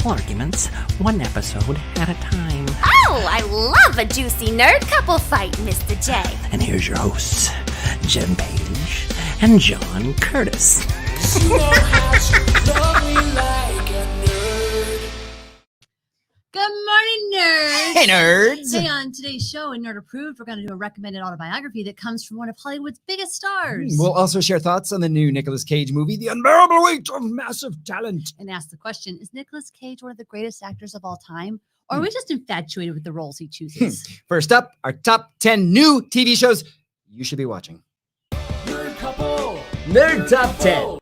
arguments, one episode at a time. Oh, I love a juicy nerd couple fight, Mr. J. And here's your hosts, Jen Page and John Curtis. She know how to love me like a nerd. Good morning, nerds. Hey, nerds. Hey, on today's show, in Nerd Approved, we're going to do a recommended autobiography that comes from one of Hollywood's biggest stars. We'll also share thoughts on the new Nicolas Cage movie, The Unbearable Weight of Massive Talent. And ask the question, is Nicolas Cage one of the greatest actors of all time? Or are we just infatuated with the roles he chooses? First up, our top 10 new TV shows you should be watching. Nerd couple. Nerd Top 10.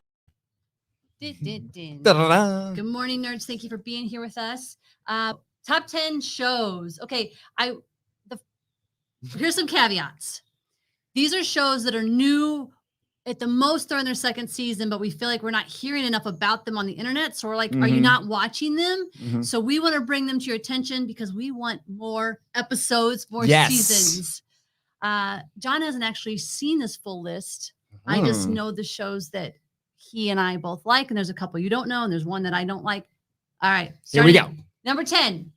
Da-da-da. Good morning, nerds. Thank you for being here with us. Top 10 shows. Okay, here's some caveats. These are shows that are new. At the most, they're in their second season, but we feel like we're not hearing enough about them on the internet. So we're like, are you not watching them? So we want to bring them to your attention because we want more episodes, more seasons. John hasn't actually seen this full list. I just know the shows that he and I both like, and there's a couple you don't know, and there's one that I don't like. All right. Here we go. Number 10.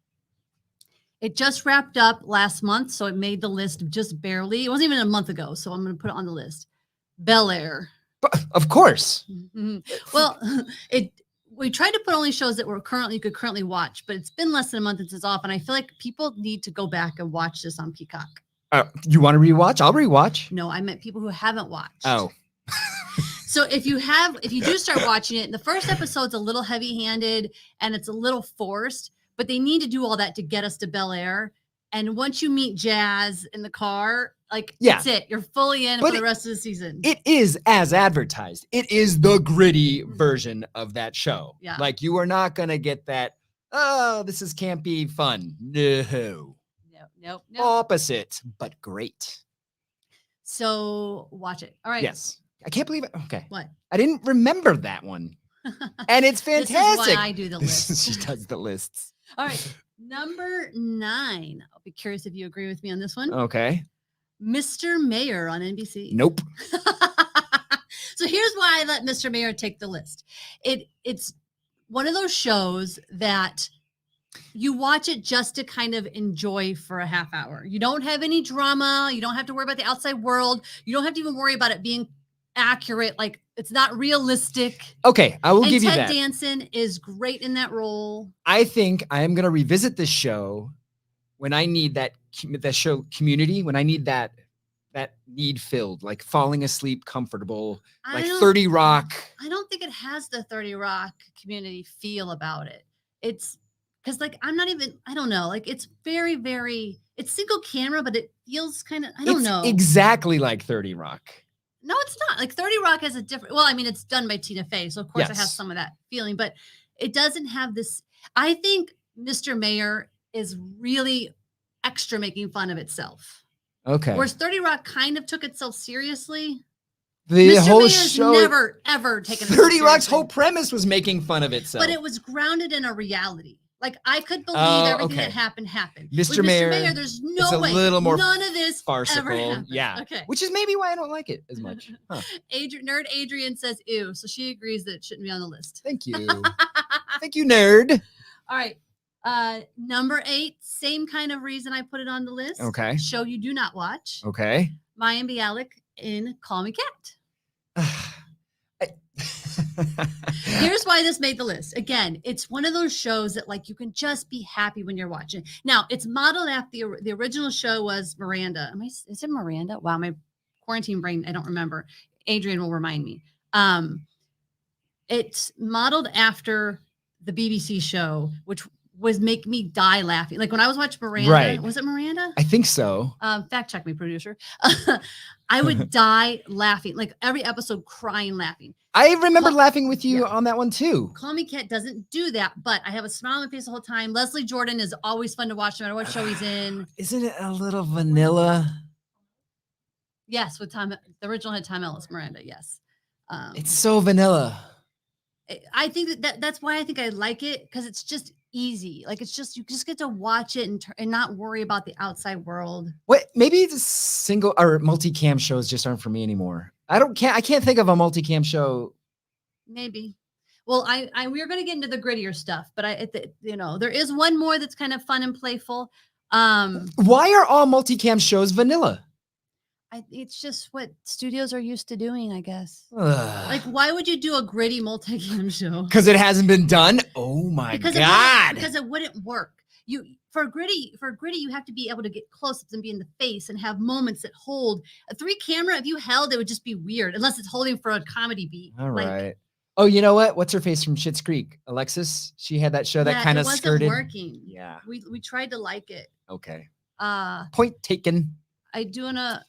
It just wrapped up last month, so it made the list just barely. It wasn't even a month ago, so I'm going to put it on the list. Bel-Air. Of course. Well, we tried to put only shows that you could currently watch, but it's been less than a month since it's off, and I feel like people need to go back and watch this on Peacock. You want to rewatch? I'll rewatch. No, I meant people who haven't watched. Oh. So if you do start watching it, the first episode's a little heavy-handed and it's a little forced, but they need to do all that to get us to Bel-Air. And once you meet Jazz in the car, that's it. You're fully in for the rest of the season. It is as advertised. It is the gritty version of that show. Yeah. Like, you are not going to get that, this is campy fun. No. Nope. Opposite, but great. So watch it. All right. Yes. I can't believe it. Okay. What? I didn't remember that one. And it's fantastic. This is why I do the list. She does the lists. All right. Number 9. I'll be curious if you agree with me on this one. Okay. Mr. Mayor on NBC. Nope. So here's why I let Mr. Mayor take the list. It's one of those shows that you watch it just to kind of enjoy for a half hour. You don't have any drama. You don't have to worry about the outside world. You don't have to even worry about it being accurate. Like, it's not realistic. Okay, I will give you Ted that. Danson is great in that role. I think I am going to revisit this show when I need that show Community, when I need that need filled, like falling asleep comfortable, like 30 Rock. I don't think it has the 30 Rock Community feel about it. It's because I don't know. Like, it's very, very, it's single camera, but it feels kind of, I don't know. Exactly like 30 Rock. No, it's not. Like, 30 Rock has a different, well, I mean, it's done by Tina Fey, so of course it has some of that feeling, but it doesn't have this. I think Mr. Mayor is really extra making fun of itself. Okay. Whereas 30 Rock kind of took itself seriously. The Mr. whole Mayor's show, never, ever taken 30 Rock's whole premise was making fun of itself. But it was grounded in a reality. Like, I could believe everything that happened. Mr. Mayor, there's no way. A little more none of this farcical. ever happened. Yeah. Okay. Which is maybe why I don't like it as much. Huh. Nerd Adrian says ew, so she agrees that it shouldn't be on the list. Thank you. Thank you, nerd. All right. Number 8, same kind of reason I put it on the list. Okay. Show you do not watch. Okay. Mayim Bialik in Call Me Kat. Here's why this made the list. Again, it's one of those shows that, like, you can just be happy when you're watching. Now, it's modeled after the original show was Miranda. Is it Miranda? Wow, my quarantine brain, I don't remember. Adrian will remind me. It's modeled after the BBC show, which was make me die laughing. Like, when I was watching Miranda, was it Miranda? I think so. Fact check me, producer. I would die laughing, like every episode crying, laughing. I remember laughing with you on that one too. Call Me Kat doesn't do that, but I have a smile on my face the whole time. Leslie Jordan is always fun to watch no matter what show he's in. Isn't it a little vanilla? Yes, with Tom. The original had Tom Ellis, Miranda. Yes. It's so vanilla. I think that's why I think I like it, because it's just easy. Like, it's just, you just get to watch it and not worry about the outside world. What? Maybe the single or multicam shows just aren't for me anymore. I can't think of a multicam show. Maybe. Well, we are going to get into the grittier stuff, but there is one more that's kind of fun and playful. Why are all multicam shows vanilla? It's just what studios are used to doing, I guess. Ugh. Like, why would you do a gritty multicam show? Because it hasn't been done. Oh my God! Because it wouldn't work. For gritty, you have to be able to get close-ups and be in the face and have moments that hold. A 3 camera, if you held, it would just be weird unless it's holding for a comedy beat. All right. Oh, you know what? What's her face from Schitt's Creek? Alexis. She had that show that kind of skirted. It wasn't working. Yeah. We tried to like it. Okay. Point taken. I do want to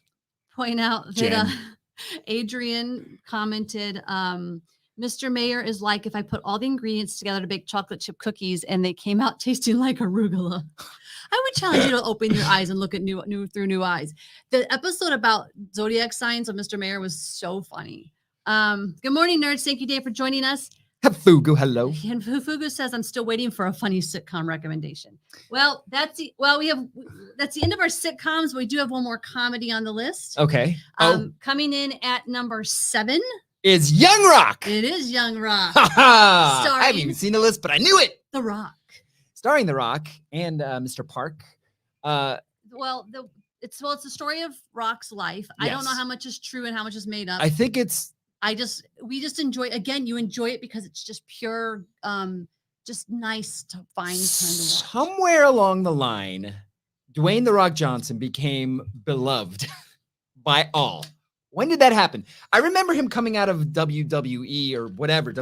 point out that Adrian commented, Mr. Mayor is like if I put all the ingredients together to bake chocolate chip cookies and they came out tasting like arugula. I would challenge you to open your eyes and look at through new eyes. The episode about zodiac signs of Mr. Mayor was so funny. Good morning, nerds. Thank you, Dave, for joining us. Fugu, hello. And Fugu says, I'm still waiting for a funny sitcom recommendation. Well, that's the end of our sitcoms. We do have one more comedy on the list. Okay. Coming in at number 7 is Young Rock. It is Young Rock. I haven't even seen the list, but I knew it. The Rock. Starring The Rock and Mr. Park. It's the story of Rock's life. Yes. I don't know how much is true and how much is made up. I think we just enjoy, again, you enjoy it because it's just pure, just nice to find. Somewhere along the line, Dwayne The Rock Johnson became beloved by all. When did that happen? I remember him coming out of WWE or whatever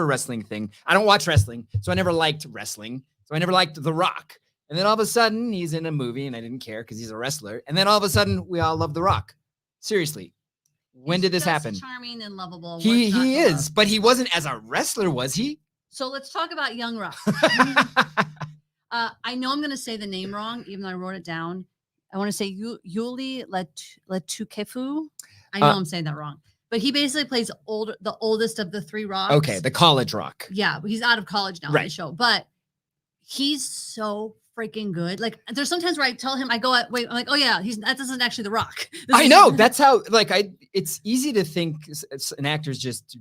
wrestling thing. I don't watch wrestling, so I never liked wrestling. So I never liked The Rock. And then all of a sudden, he's in a movie, and I didn't care because he's a wrestler. And then all of a sudden, we all love The Rock. Seriously. When did this happen? Charming and lovable. He is, but he wasn't as a wrestler, was he? So let's talk about Young Rock. I know I'm going to say the name wrong, even though I wrote it down. I want to say Yuli Letukefu. I know I'm saying that wrong, but he basically plays the oldest of the 3 Rocks. Okay, the college Rock. Yeah, he's out of college now on the show, but he's so freaking good. Like, there's sometimes where I tell him, I'm like, oh yeah, that isn't actually The Rock. I know. That's how, it's easy to think an actor's just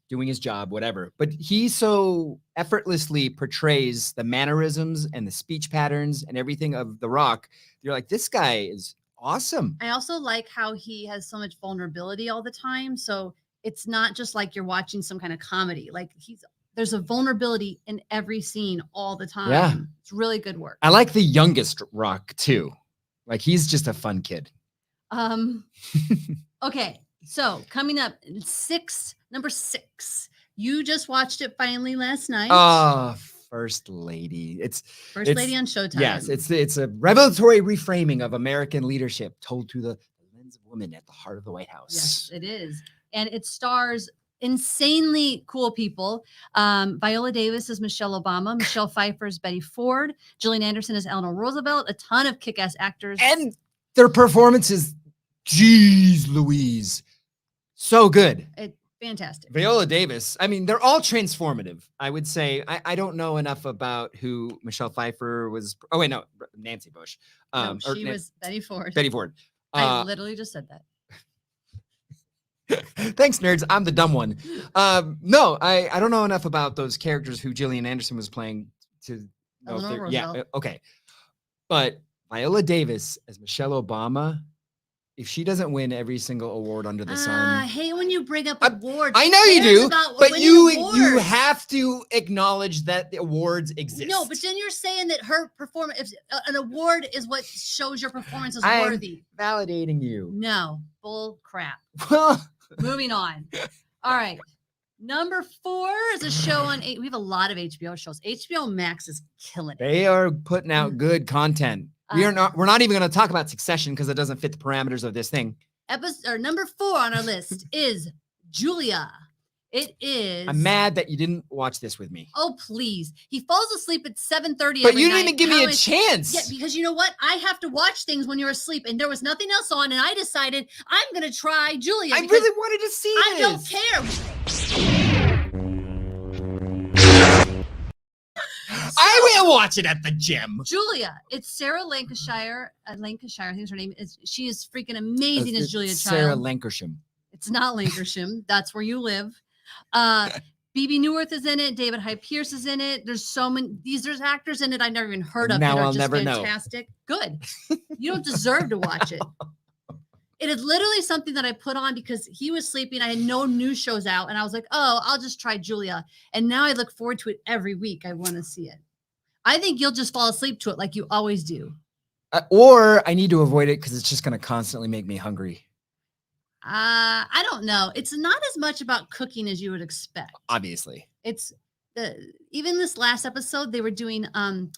doing his job, whatever. But he so effortlessly portrays the mannerisms and the speech patterns and everything of The Rock. You're like, this guy is awesome. I also like how he has so much vulnerability all the time. So it's not just like you're watching some kind of comedy. Like, there's a vulnerability in every scene all the time. Yeah. It's really good work. I like the youngest Rock too. Like, he's just a fun kid. Okay. So coming up, number 6. You just watched it finally last night. Oh, First Lady. It's First Lady on Showtime. Yes. It's a revelatory reframing of American leadership told through the lens of women at the heart of the White House. Yes, it is. And it stars insanely cool people. Viola Davis is Michelle Obama. Michelle Pfeiffer is Betty Ford. Gillian Anderson is Eleanor Roosevelt. A ton of kick-ass actors. And their performances, geez Louise, so good. Fantastic. Viola Davis, I mean, they're all transformative, I would say. I don't know enough about who Michelle Pfeiffer was. Oh, wait, no, Nancy Bush. No, she was Betty Ford. Betty Ford. I literally just said that. Thanks, nerds. I'm the dumb one. No, I don't know enough about those characters who Gillian Anderson was playing to know if they're, yeah, okay. But Viola Davis as Michelle Obama, if she doesn't win every single award under the sun. I hate when you bring up awards. I know you do, but you have to acknowledge that the awards exist. No, but then you're saying that her performance, if an award is what shows your performance is worthy. Validating you. No, bull crap. Well, moving on. All right. Number 4 is a show on 8. We have a lot of HBO shows. HBO Max is killing it. They are putting out good content. We're not even going to talk about Succession because it doesn't fit the parameters of this thing. Number 4 on our list is Julia. It is. I'm mad that you didn't watch this with me. Oh, please. He falls asleep at 7:30. But you didn't even give me a chance. Yeah, because you know what? I have to watch things when you're asleep, and there was nothing else on, and I decided I'm going to try Julia. I really wanted to see this. I don't care. I will watch it at the gym. Julia, it's Sarah Lancashire. Lancashire, I think her name is. She is freaking amazing as Julia Child. Sarah Lancashire. It's not Lancashire. That's where you live. BB Newirth is in it. David Hyde Pierce is in it. There's so many. There's actors in it I never even heard of. Now that are I'll just never know. fantastic. Good. You don't deserve to watch it. It is literally something that I put on because he was sleeping. I had no new shows out, and I was like, "Oh, I'll just try Julia." And now I look forward to it every week. I want to see it. I think you'll just fall asleep to it like you always do. Or I need to avoid it because it's just going to constantly make me hungry. I don't know. It's not as much about cooking as you would expect. Obviously. It's even this last episode, they were doing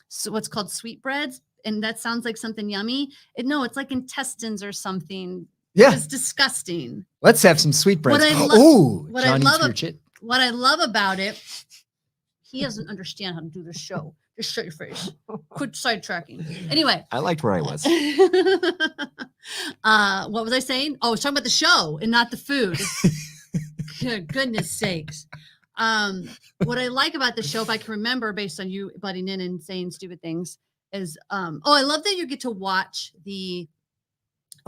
so what's called sweetbreads, and that sounds like something yummy. No, it's like intestines or something. Yeah. It's disgusting. Let's have some sweetbreads. What I love about it, he doesn't understand how to do the show. Just shut your face. Quit sidetracking. Anyway. I liked where I was. What was I saying? Oh, I was talking about the show and not the food. Good goodness sakes. What I like about the show, if I can remember based on you butting in and saying stupid things, is I love that you get to watch a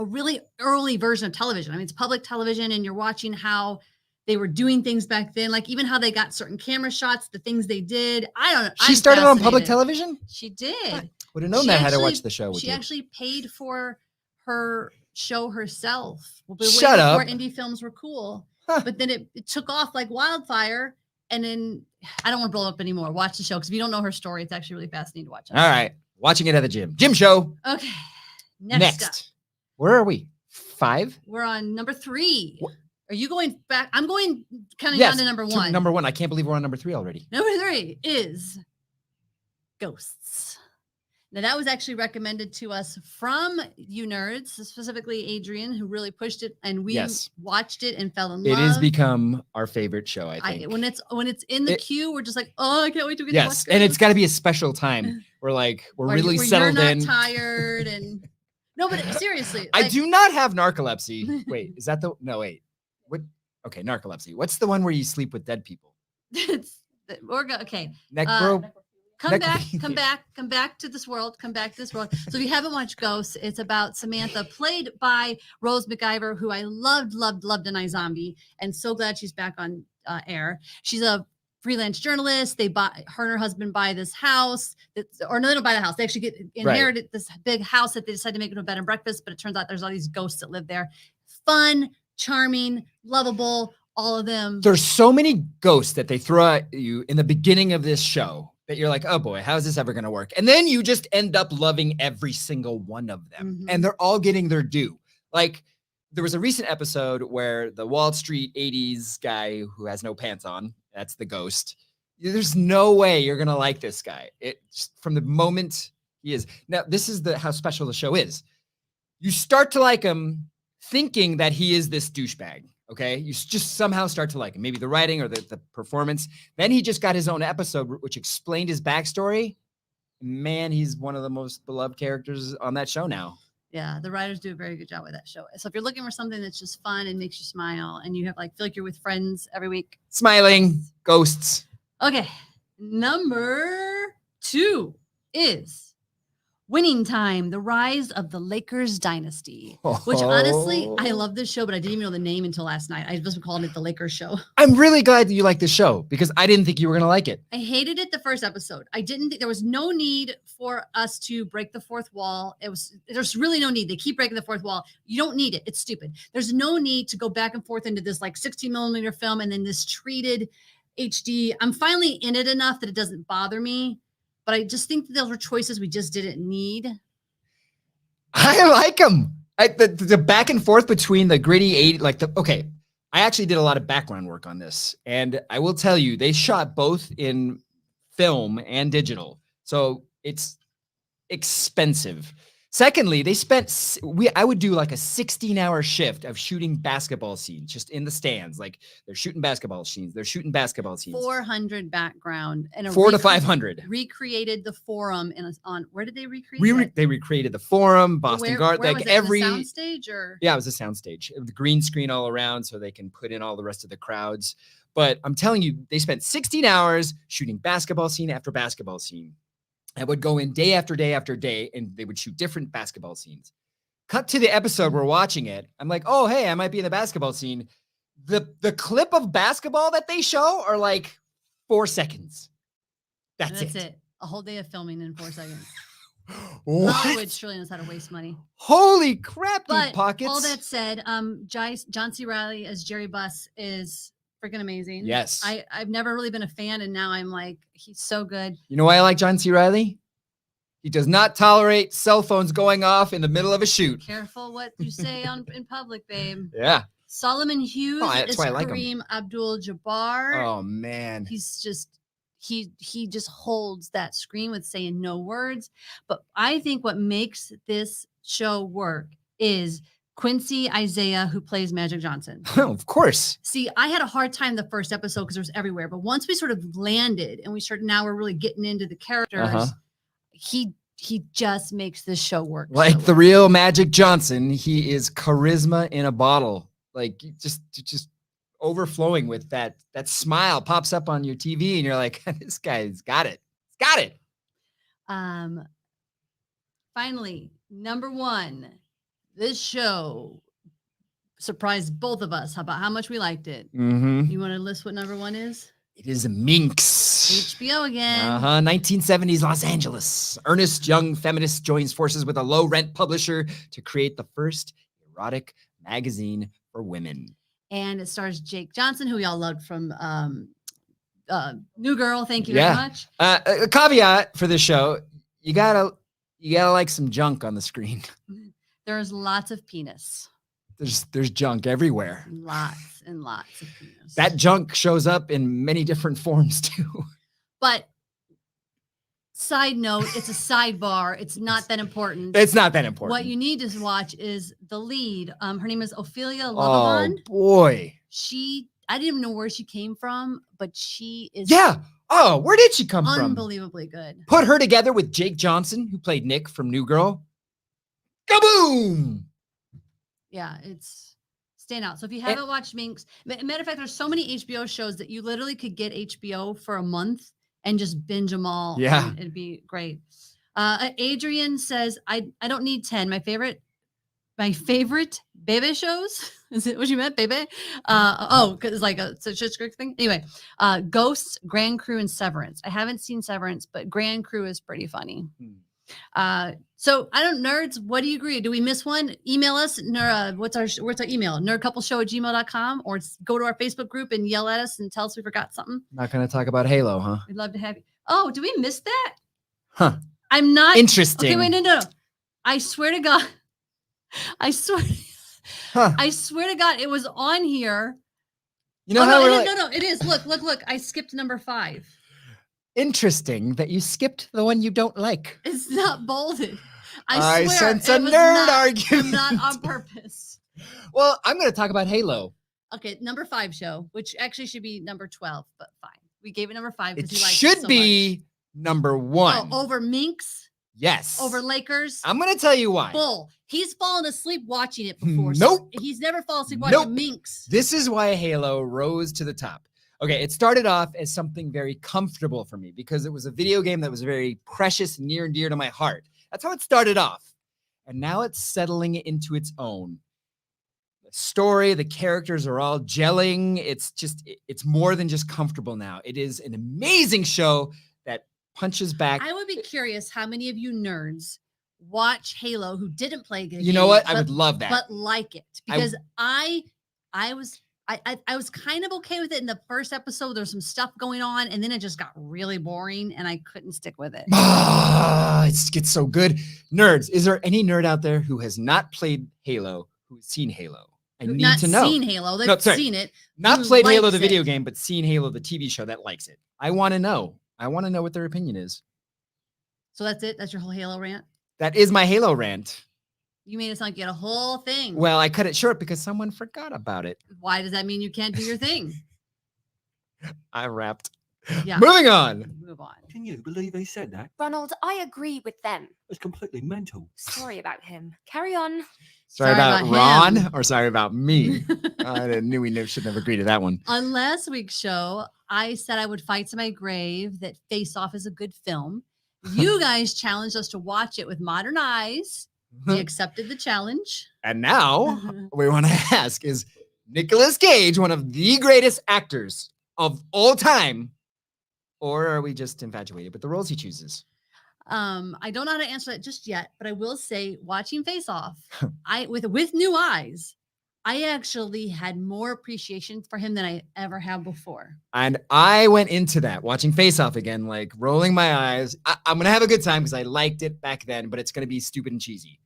really early version of television. I mean, it's public television and you're watching how they were doing things back then, like even how they got certain camera shots, the things they did. I don't know. She started on public television? She did. Would have known that had to watch the show with She you. actually paid for her show herself. Shut up. Before indie films were cool. Huh. But then it took off like wildfire. And then I don't want to blow up anymore. Watch the show because if you don't know her story, it's actually really fascinating to watch. All right. Watching it at the gym. Gym show. Okay. Next up. Where are we? 5? We're on number 3. What? Are you going back? I'm going counting down to number 1. Number 1. I can't believe we're on number 3 already. Number 3 is Ghosts. Now that was actually recommended to us from you nerds, specifically Adrian, who really pushed it, and we watched it and fell in love. It has become our favorite show, I think. When it's in the queue, we're just like, oh, I can't wait to get to watch and it's got to be a special time. We're really settled you're not in. Tired and no, but seriously, I do not have narcolepsy. Wait, is that wait? What? Okay, narcolepsy. What's the one where you sleep with dead people? Okay. Come back to this world. So if you haven't watched Ghosts, it's about Samantha, played by Rose McIver, who I loved in iZombie, and so glad she's back on air. She's a freelance journalist. Her and her husband buy this house. They don't buy the house. They actually inherited this big house that they decide to make into a bed and breakfast, but it turns out there's all these ghosts that live there. Fun, charming, lovable, all of them. There's so many ghosts that they throw at you in the beginning of this show that you're like, oh boy, how is this ever going to work? And then you just end up loving every single one of them. Mm-hmm. And they're all getting their due. Like there was a recent episode where the Wall Street 80s guy who has no pants on, that's the ghost. There's no way you're going to like this guy. From the moment he is. Now, this is how special the show is. You start to like him thinking that he is this douchebag. Okay, you just somehow start to like him. Maybe the writing or the performance. Then he just got his own episode, which explained his backstory. Man, he's one of the most beloved characters on that show now. Yeah, the writers do a very good job with that show. So if you're looking for something that's just fun and makes you smile, and you have feel like you're with friends every week, smiling ghosts. Okay, number 2 is Winning Time: The Rise of the Lakers Dynasty, which honestly, I love this show, but I didn't even know the name until last night. I just been calling it the Lakers Show. I'm really glad that you like this show because I didn't think you were going to like it. I hated it the first episode. I didn't think there was no need for us to break the fourth wall. There's really no need. They keep breaking the fourth wall. You don't need it. It's stupid. There's no need to go back and forth into this 16mm film and then this treated HD. I'm finally in it enough that it doesn't bother me. But I just think that those were choices we just didn't need. I like them. The back and forth between the gritty I actually did a lot of background work on this. And I will tell you, they shot both in film and digital. So it's expensive. Secondly, they spent, I would do like a 16-hour shift of shooting basketball scenes just in the stands. Like they're shooting basketball scenes. 400 background. And 400 to 500. Recreated the Forum where did they recreate They recreated the Forum, Boston Garden. Where was it, the soundstage or? Yeah, it was a soundstage. The green screen all around so they can put in all the rest of the crowds. But I'm telling you, they spent 16 hours shooting basketball scene after basketball scene. I would go in day after day after day, and they would shoot different basketball scenes. Cut to the episode we're watching it. I'm like, oh, hey, I might be in the basketball scene. The clip of basketball that they show are like 4 seconds. That's it. A whole day of filming in 4 seconds. What? Hollywood surely knows how to waste money. Holy crap, But deep pockets. all that said, John C. Reilly as Jerry Buss is freaking amazing. Yes. I've never really been a fan, and now I'm like, he's so good. You know why I like John C. Reilly? He does not tolerate cell phones going off in the middle of a shoot. Careful what you say in public, babe. Yeah. Solomon Hughes that's is why I like him. Kareem Abdul-Jabbar. Oh man. He's just he just holds that screen with saying no words. But I think what makes this show work is Quincy Isaiah, who plays Magic Johnson. Oh, of course. See, I had a hard time the first episode because it was everywhere. But once we sort of landed and now we're really getting into the characters, he just makes this show work. Like the real Magic Johnson, he is charisma in a bottle. Like just overflowing with that smile pops up on your TV and you're like, this guy's got it. He's got it. Finally, number 1, this show surprised both of us about how much we liked it. Mm-hmm. You want to list what number 1 is? It is Minx. HBO again. 1970s Los Angeles. Earnest young feminist joins forces with a low-rent publisher to create the first erotic magazine for women. And it stars Jake Johnson, who we all loved from New Girl. Thank you very much. A caveat for this show: you gotta like some junk on the screen. There's lots of penis. There's junk everywhere. Lots and lots of penis. That junk shows up in many different forms too. But side note, it's a sidebar. It's not that important. It's not that important. What you need to watch is the lead. Her name is Ophelia Lovavon. Oh boy. I didn't even know where she came from, but she is where did she come from? unbelievably good. Put her together with Jake Johnson, who played Nick from New Girl. Kaboom! Yeah, it's stand out. So if you haven't watched Minx, matter of fact, there's so many HBO shows that you literally could get HBO for a month and just binge them all. Yeah. It'd be great. Adrian says, I don't need 10. My favorite Bebe shows. Is it what you meant, Bebe? Because it's like a such a thing. Anyway, Ghosts, Grand Crew, and Severance. I haven't seen Severance, but Grand Crew is pretty funny. So I don't nerds. What do you agree? Do we miss one? Email us. What's our email? nerdcoupleshow@gmail.com, or go to our Facebook group and yell at us and tell us we forgot something. Not going to talk about Halo, huh? We'd love to have you. Oh, do we miss that? Huh. I'm not interesting. Okay, wait, no. I swear to God. I swear to God, it was on here. You know how no, it is. Look. I skipped number 5. Interesting that you skipped the one you don't like. It's not bolded. I swear, sense a nerd argument. Not on purpose. Well, I'm going to talk about Halo. Okay, number 5 show, which actually should be number 12, but fine. We gave it number 5 because It you liked should it so be number 1. Oh, over Minx, Yes. over Lakers. I'm going to tell you why. Bull. He's fallen asleep watching it before. Nope. So he's never fallen asleep watching Nope. Minx. This is why Halo rose to the top. Okay, it started off as something very comfortable for me because it was a video game that was very precious, near and dear to my heart. That's how it started off. And now it's settling into its own. The story, the characters are all gelling. It's more than just comfortable now. It is an amazing show that punches back. I would be curious how many of you nerds watch Halo who didn't play the game. You know what? I would love that. But like it. Because I was kind of okay with it in the first episode. There's some stuff going on, and then it just got really boring, and I couldn't stick with it. It gets so good. Nerds, is there any nerd out there who has not played Halo, who's seen Halo? I need to know. Not seen Halo. They've seen it. Not who played Halo, likes the video it. game, but seen Halo, the TV show that likes it. I want to know. I want to know what their opinion is. So that's it? That's your whole Halo rant? That is my Halo rant. You made it sound like you had a whole thing. Well, I cut it short because someone forgot about it. Why does that mean you can't do your thing? I rapped. Yeah. Moving on. Move on. Can you believe he said that? Ronald, I agree with them. It's completely mental. Sorry about him. Carry on. Sorry about him. Ron or sorry about me? I knew we should never agree to that one. On last week's show, I said I would fight to my grave that Face Off is a good film. You guys challenged us to watch it with modern eyes. We accepted the challenge. And now we want to ask, is Nicolas Cage, one of the greatest actors of all time? Or are we just infatuated with the roles he chooses? I don't know how to answer that just yet, but I will say, watching Face Off, with new eyes, I actually had more appreciation for him than I ever have before. And I went into that watching Face Off again, like rolling my eyes. I'm going to have a good time because I liked it back then, but it's going to be stupid and cheesy.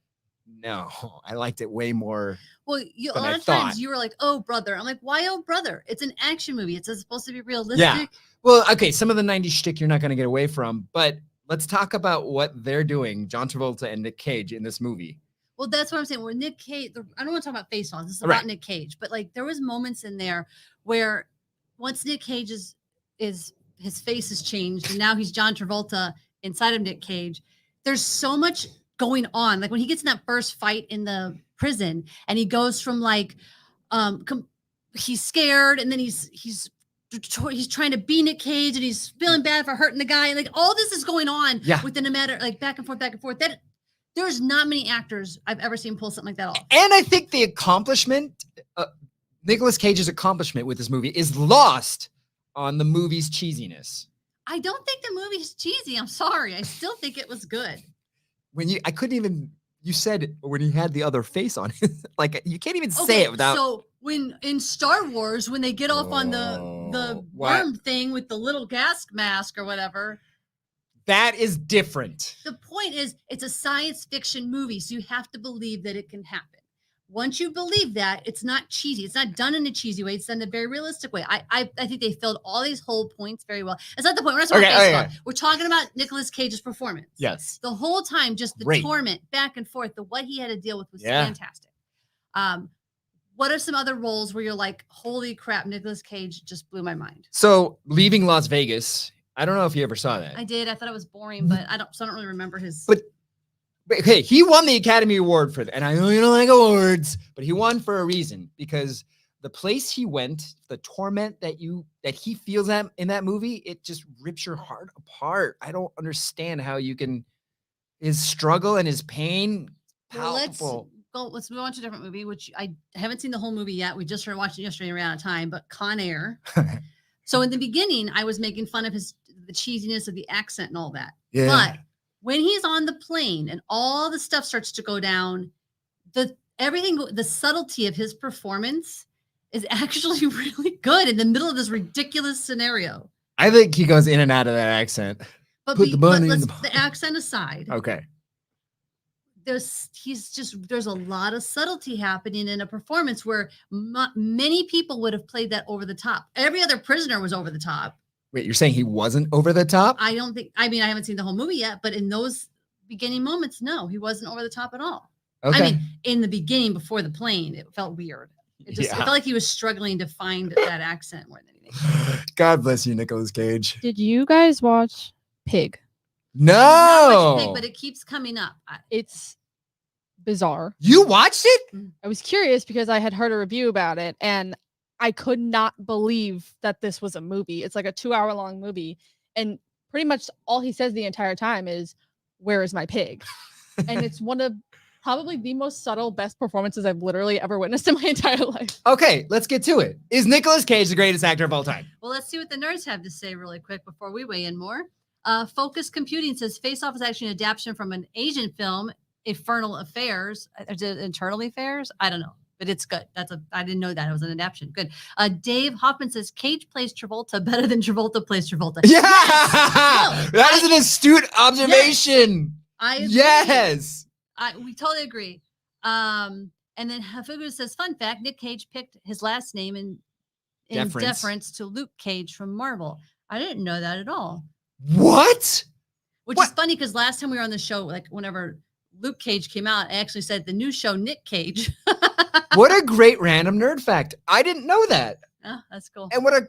No, I liked it way more. Well, a lot of times you were like, "Oh, brother." I'm like, "Why, oh, brother?" It's an action movie. It's supposed to be realistic. Yeah. Well, okay, some of the 90s shtick you're not going to get away from, but let's talk about what they're doing, John Travolta and Nick Cage, in this movie. Well, that's what I'm saying. Where Nick Cage, I don't want to talk about Face Off. This is about Nick Cage, but like there was moments in there where once Nick Cage is his face has changed and now he's John Travolta inside of Nick Cage. There's so much going on. Like when he gets in that first fight in the prison and he goes from like he's scared and then he's trying to be Nick Cage and he's feeling bad for hurting the guy, and like all this is going on within a matter, like back and forth. That there's not many actors I've ever seen pull something like that off. And I think the accomplishment, Nicolas Cage's accomplishment with this movie is lost on the movie's cheesiness. I don't think the movie's cheesy. I'm sorry. I still think it was good. I couldn't even, you said when he had the other face on it, like you can't even say it without. So when in Star Wars, when they get off on the worm thing with the little gas mask or whatever. That is different. The point is, it's a science fiction movie, so you have to believe that it can happen. Once you believe that, it's not cheesy. It's not done in a cheesy way. It's done in a very realistic way. I think they filled all these whole points very well. It's not the point. We're not talking about Face Off. We're talking about Nicolas Cage's performance. Yes. The whole time, just the torment back and forth, what he had to deal with was fantastic. What are some other roles where you're like, holy crap, Nicolas Cage just blew my mind? So Leaving Las Vegas. I don't know if you ever saw that. I did. I thought it was boring, but I don't really remember his. But hey, he won the Academy Award for that. And I know you don't like awards, but he won for a reason, because the place he went, the torment that he feels in that movie, it just rips your heart apart. I don't understand how you can, his struggle and his pain, palpable. Let's move on to a different movie, which I haven't seen the whole movie yet. We just started watching it yesterday and ran out of time, but Con Air. So in the beginning, I was making fun of the cheesiness of the accent and all that. Yeah. But when he's on the plane and all the stuff starts to go down, the subtlety of his performance is actually really good in the middle of this ridiculous scenario. I think he goes in and out of that accent. But the accent aside. Okay. There's a lot of subtlety happening in a performance where many people would have played that over the top. Every other prisoner was over the top. Wait, you're saying he wasn't over the top? I haven't seen the whole movie yet, but in those beginning moments, no, he wasn't over the top at all. Okay. I mean, in the beginning before the plane, it felt weird. It felt like he was struggling to find that accent more than anything. God bless you, Nicolas Cage. Did you guys watch Pig? No. Not much Pig, but it keeps coming up. It's bizarre. You watched it? I was curious because I had heard a review about it and I could not believe that this was a movie. It's like a 2-hour-long movie. And pretty much all he says the entire time is, "Where is my pig?" And it's one of probably the most subtle, best performances I've literally ever witnessed in my entire life. Okay, let's get to it. Is Nicolas Cage the greatest actor of all time? Well, let's see what the nerds have to say really quick before we weigh in more. Focus Computing says Face Off is actually an adaptation from an Asian film, Infernal Affairs. Internal Affairs? I don't know. But it's good. I didn't know that. It was an adaptation. Good. Dave Hoffman says Cage plays Travolta better than Travolta plays Travolta. Yeah! Yes! No, that is an astute observation. Yes. We totally agree. And then Hafugu says, fun fact, Nick Cage picked his last name in deference to Luke Cage from Marvel. I didn't know that at all. What? Which is funny because last time we were on the show, like whenever Luke Cage came out, I actually said the new show, Nick Cage. What a great random nerd fact. I didn't know that. Oh, that's cool. And what a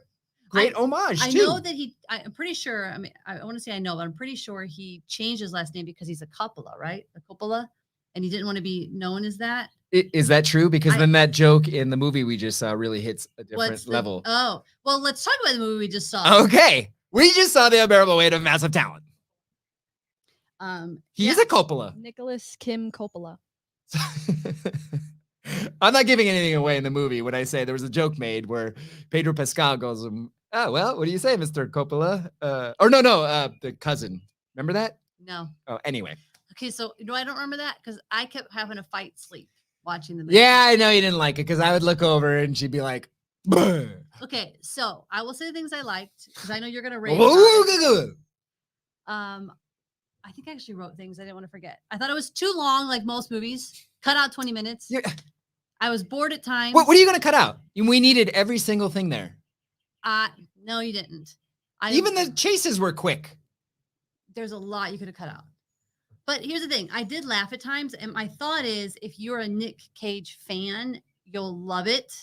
great homage, too. I know that I'm pretty sure, I want to say I know, but I'm pretty sure he changed his last name because he's a Coppola, right? A Coppola. And he didn't want to be known as that. Is that true? Because then that joke in the movie we just saw really hits a different level. Oh, well, let's talk about the movie we just saw. Okay. We just saw The Unbearable Weight of Massive Talent. He is a Coppola. Nicholas Kim Coppola. I'm not giving anything away in the movie when I say there was a joke made where Pedro Pascal goes, "Oh well, what do you say, Mr. Coppola?" The cousin. Remember that? No. Oh, anyway. Okay, so I don't remember that because I kept having a fight sleep watching the movie. Yeah, I know you didn't like it because I would look over and she'd be like, "Bleh." Okay, so I will say the things I liked because I know you're gonna rave about it. I think I actually wrote things I didn't want to forget. I thought it was too long, like most movies. Cut out 20 minutes. Yeah. I was bored at times. What are you gonna cut out? We needed every single thing there. No, you didn't. Even the chases were quick. There's a lot you could have cut out. But here's the thing. I did laugh at times, and my thought is if you're a Nick Cage fan, you'll love it.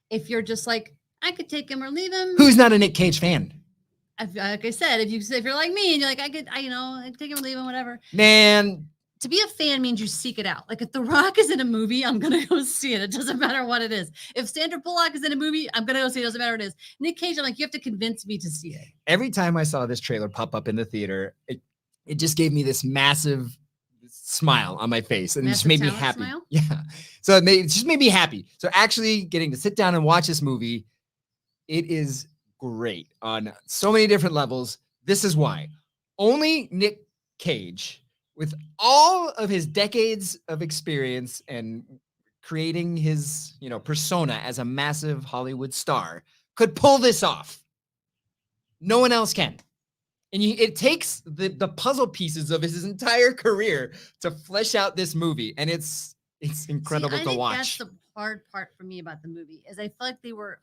If you're just like, I could take him or leave him. Who's not a Nick Cage fan? Like I said, if you're like me and you're like, I could take him or leave him, whatever. Man, to be a fan means you seek it out. Like if The Rock is in a movie, I'm gonna go see it. It doesn't matter what it is. If Sandra Bullock is in a movie, I'm gonna go see it. It doesn't matter what it is. Nick Cage, I'm like, you have to convince me to see it. Every time I saw this trailer pop up in the theater, it just gave me this massive smile on my face and it just made me happy. Smile? Yeah. So it just made me happy. So actually getting to sit down and watch this movie, it is great on so many different levels. This is why only Nick Cage, with all of his decades of experience and creating his, persona as a massive Hollywood star, could pull this off. No one else can. And it takes the puzzle pieces of his entire career to flesh out this movie, and it's incredible to watch. That's the hard part for me about the movie is I feel like they were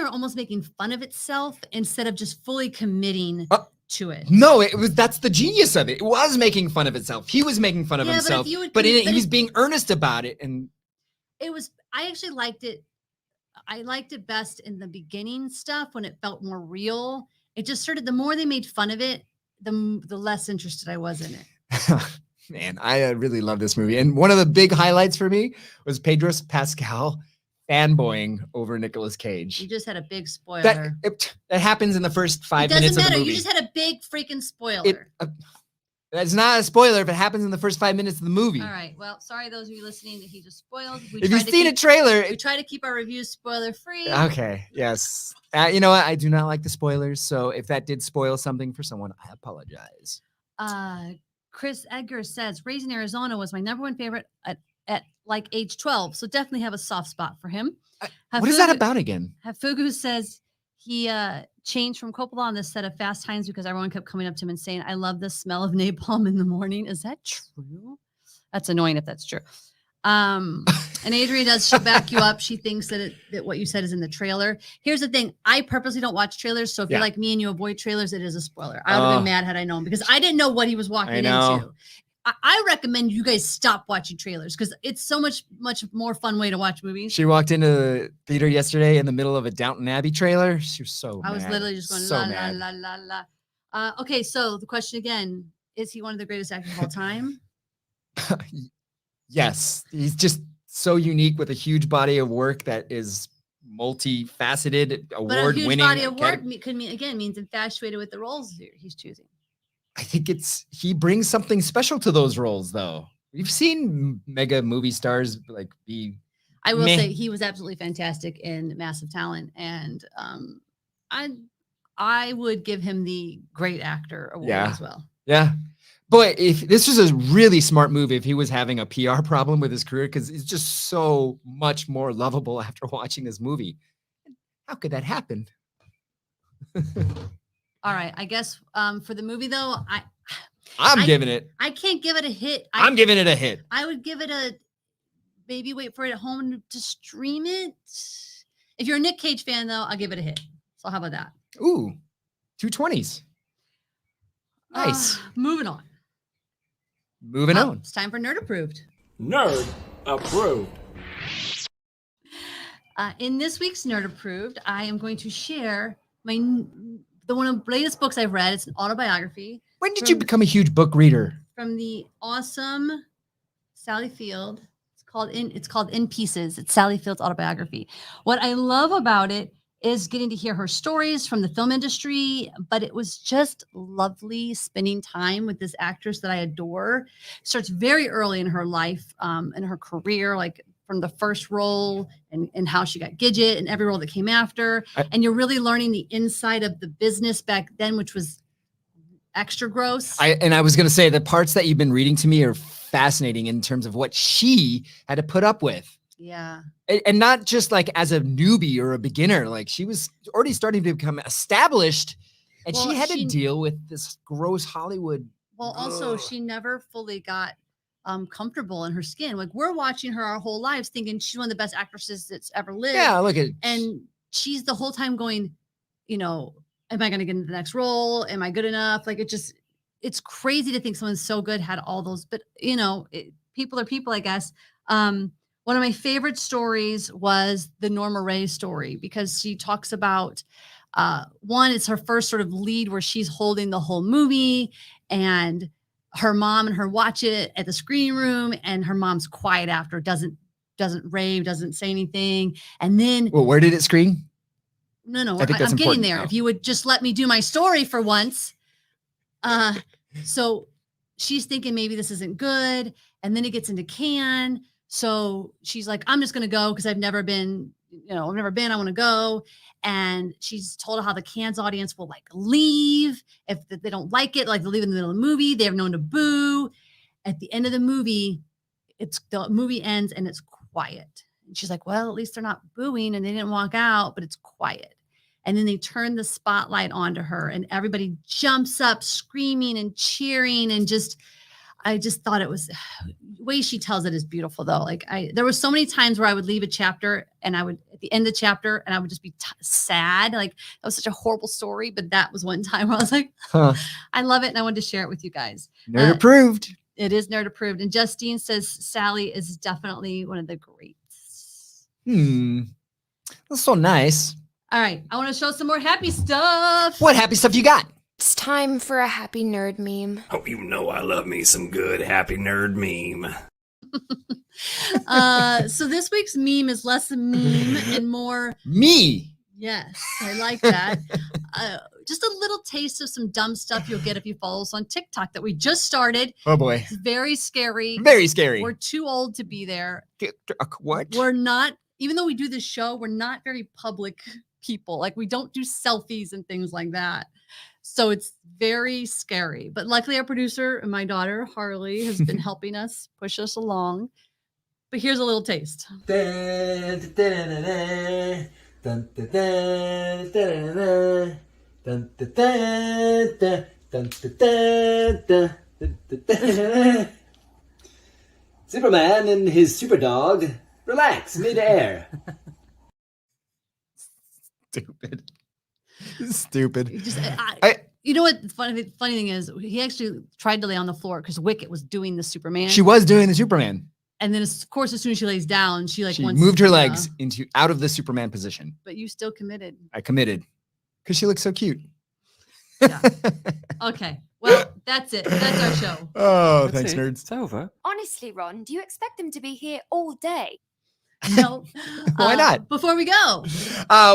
almost making fun of itself instead of just fully committing to it. No, that's the genius of it. It was making fun of itself. He was making fun of himself, but he was being earnest about it, and I actually liked it. I liked it best in the beginning stuff when it felt more real. It just the more they made fun of it, the less interested I was in it. Man, I really love this movie. And one of the big highlights for me was Pedro Pascal fanboying over Nicolas Cage. You just had a big spoiler. That happens in the first 5 minutes of the movie. You just had a big freaking spoiler. It's not a spoiler if it happens in the first 5 minutes of the movie. All right. Well, sorry, those of you listening that he just spoiled. If you've seen a trailer, we try to keep our reviews spoiler free. Okay. Yes. You know what? I do not like the spoilers. So if that did spoil something for someone, I apologize. Chris Edgar says Raising Arizona was my number one favorite at like age 12. So definitely have a soft spot for him. What is that about again? Hafugu says he changed from Coppola on this set of Fast Times because everyone kept coming up to him and saying, I love the smell of napalm in the morning. Is that true? That's annoying if that's true. And Adrienne she'll back you up. She thinks that what you said is in the trailer. Here's the thing. I purposely don't watch trailers. So if you're like me and you avoid trailers, it is a spoiler. I would have been mad had I known because I didn't know what he was walking into. I recommend you guys stop watching trailers because it's so much more fun way to watch movies. She walked into the theater yesterday in the middle of a Downton Abbey trailer. She was so mad. I was literally just going la, la, la, la. Okay, so the question again, is he one of the greatest actors of all time? Yes. He's just so unique with a huge body of work that is multifaceted, award-winning. But a huge body of work means infatuated with the roles he's choosing. I think he brings something special to those roles, though. We've seen mega movie stars be. I will say he was absolutely fantastic in Massive Talent, and I would give him the Great Actor award as well. Yeah, boy, if this was a really smart move, if he was having a PR problem with his career, because he's just so much more lovable after watching this movie. How could that happen? All right, I guess for the movie though, I'm giving it. I can't give it a hit. I'm giving it a hit. I would give it a maybe wait for it at home to stream it. If you're a Nick Cage fan though, I'll give it a hit. So how about that? Ooh, 220s. Nice. Moving on. Moving on. It's time for Nerd Approved. Nerd approved. In this week's Nerd Approved, I am going to share one of the latest books I've read. It's an autobiography. When did you become a huge book reader? From the awesome Sally Field. It's called In Pieces. It's Sally Field's autobiography. What I love about it is getting to hear her stories from the film industry, but it was just lovely spending time with this actress that I adore. Starts very early in her life, in her career, like from the first role and how she got Gidget and every role that came after. And you're really learning the inside of the business back then, which was extra gross. I was going to say the parts that you've been reading to me are fascinating in terms of what she had to put up with. Yeah. And not just like as a newbie or a beginner, like she was already starting to become established and she had to deal with this gross Hollywood. Well, also she never fully got comfortable in her skin. Like we're watching her our whole lives thinking she's one of the best actresses that's ever lived. Yeah, look at and she's the whole time going, you know, am I going to get into the next role? Am I good enough? Like it's crazy to think someone so good had all those, but you know, people are people, I guess. One of my favorite stories was the Norma Ray story because she talks about one, it's her first sort of lead where she's holding the whole movie and her mom and her watch it at the screening room and her mom's quiet after, doesn't rave, doesn't say anything. And then well, where did it screen? No, I'm getting there. Oh. If you would just let me do my story for once. So she's thinking maybe this isn't good. And then it gets into Cannes. So she's like, I'm just going to go because I've never been, I want to go. And she's told how the Cannes audience will like leave if they don't like it, like they'll leave in the middle of the movie. They have known to boo. At the end of the movie, the movie ends and it's quiet. And she's like, well, at least they're not booing and they didn't walk out, but it's quiet. And then they turn the spotlight onto her and everybody jumps up screaming and cheering and I just thought it was the way she tells it is beautiful though. Like there were so many times where I would leave a chapter and I would at the end of the chapter and I would just be sad. Like that was such a horrible story, but that was one time where I was like, I love it. And I wanted to share it with you guys. Nerd approved. It is nerd approved. And Justine says Sally is definitely one of the greats. That's so nice. All right. I want to show some more happy stuff. What happy stuff you got? It's time for a happy nerd meme. Oh, you know I love me some good happy nerd meme. So this week's meme is less a meme and more me. Yes, I like that. Just a little taste of some dumb stuff you'll get if you follow us on TikTok that we just started. Oh boy. It's very scary. Very scary. We're too old to be there. What? We're not, even though we do this show, we're not very public people. Like we don't do selfies and things like that. So it's very scary. But luckily our producer and my daughter, Harley, has been helping us push us along. But here's a little taste. Superman and his super dog relax mid-air. Stupid. You know what? The funny thing is, he actually tried to lay on the floor because Wicket was doing the Superman. She was doing the Superman. And then, of course, as soon as she lays down, she moved her legs out of the Superman position. But you still committed. I committed because she looks so cute. Yeah. Okay. Well, that's it. That's our show. Oh, thanks, nerds. It's over. Honestly, Ron, do you expect them to be here all day? No. Why not? Before we go,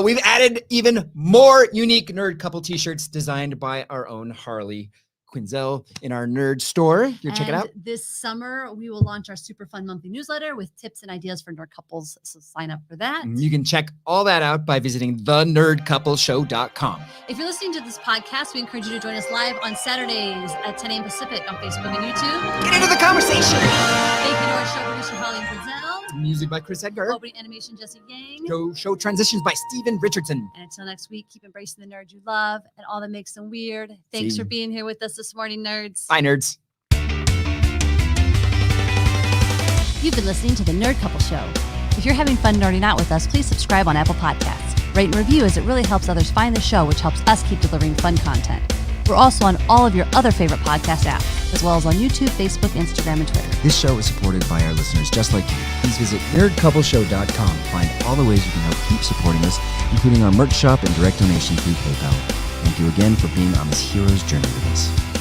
we've added even more unique Nerd Couple t-shirts designed by our own Harley Quinzel in our nerd store. Check it out. This summer, we will launch our super fun monthly newsletter with tips and ideas for nerd couples. So sign up for that. You can check all that out by visiting thenerdcoupleshow.com. If you're listening to this podcast, we encourage you to join us live on Saturdays at 10 a.m. Pacific on Facebook and YouTube. Get into the conversation. Thank you to our show producer, Holly and Quinzel. Music by Chris Edgar. Opening animation, Jesse Yang. Show transitions by Steven Richardson. And until next week, keep embracing the nerd you love and all that makes them weird. Thanks for being here with us this morning, nerds. Bye, nerds. You've been listening to The Nerd Couple Show. If you're having fun nerding out with us, please subscribe on Apple Podcasts. Rate and review as it really helps others find the show, which helps us keep delivering fun content. We're also on all of your other favorite podcast apps, as well as on YouTube, Facebook, Instagram, and Twitter. This show is supported by our listeners just like you. Please visit nerdcoupleshow.com to find all the ways you can help keep supporting us, including our merch shop and direct donation through PayPal. Thank you again for being on this hero's journey with us.